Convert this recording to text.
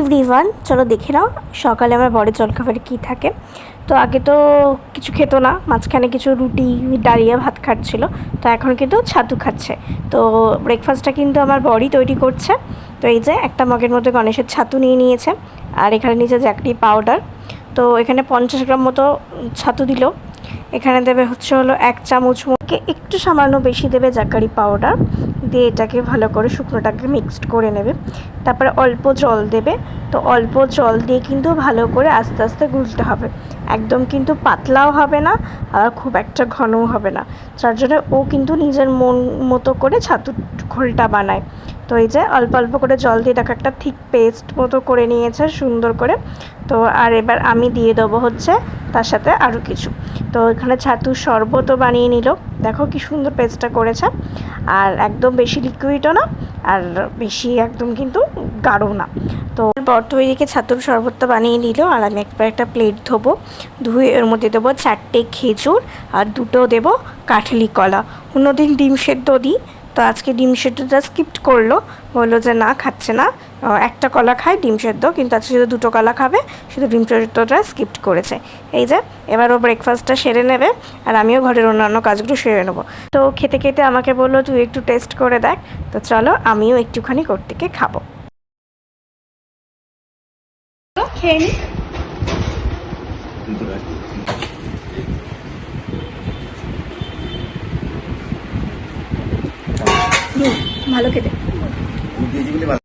Everyone, চলো দেখে নাও সকালে আমার বড় জলখাবারে কী থাকে। তো আগে তো কিছু খেতো না, মাঝখানে কিছু রুটি ডালিয়া ভাত খাচ্ছিলো, তো এখন কিন্তু ছাতু খাচ্ছে। তো ব্রেকফাস্টটা কিন্তু আমার বড়ই তৈরি করছে। তো এই যে একটা মগের মধ্যে গণেশের ছাতু নিয়ে নিয়েছে, আর এখানে নিচে জ্যাকরি পাউডার। তো এখানে 50 গ্রাম মতো ছাতু দিল। এখানে দেবে হলো 1 চামচ একটু সামান্য বেশি দেবে জাকারি পাউডার দিয়ে এটাকে ভালো করে শুকনোটাকে মিক্সড করে নেবে। তারপরে অল্প জল দেবে। তো অল্প জল দিয়ে কিন্তু ভালো করে আস্তে আস্তে গুলতে হবে, একদম কিন্তু পাতলাও হবে না আর খুব একটা ঘনও হবে না, যার জন্য ও কিন্তু নিজের মন মতো করে ছাতুর ঘোলটা বানায়। তো এই যে অল্প অল্প করে জল দিয়ে দেখো একটা থিক পেস্ট মতো করে নিয়েছে সুন্দর করে। তো আর এবার আমি দিয়ে দেবো তার সাথে আরও কিছু। তো এখানে ছাতুর শরবতও বানিয়ে নিল, দেখো কি সুন্দর পেস্টটা করেছে। আর একদম বেশি লিকুইডও না আর বেশি একদম কিন্তু গাঢ় না। তো তো এদিকে ছাতুর শরবতটা বানিয়ে নিল, আর আমি একবার একটা প্লেট ধোবো, ধুয়ে এর মধ্যে দেবো 4টে খেজুর আর 2টো দেবো কাঠলি কলা। অন্যদিন ডিম সেদ্ধ দিই, তো আজকে ডিম সেদ্ধটা স্কিপ্ট করলো, বললো যে না খাচ্ছে না, একটা কলা খায় ডিম সেদ্ধ, কিন্তু আজকে শুধু 2টো কলা খাবে, শুধু ডিম সেদ্ধটা স্কিপ্ট করেছে। এই যে এবার ও ব্রেকফাস্টটা সেরে নেবে আর আমিও ঘরের অন্যান্য কাজগুলো সেরে নেবো। তো খেতে খেতে আমাকে বললো তুই একটু টেস্ট করে দেখ। তো চলো আমিও একটুখানি থেকে খাবো। খেয়ে নি ভালো খেতে।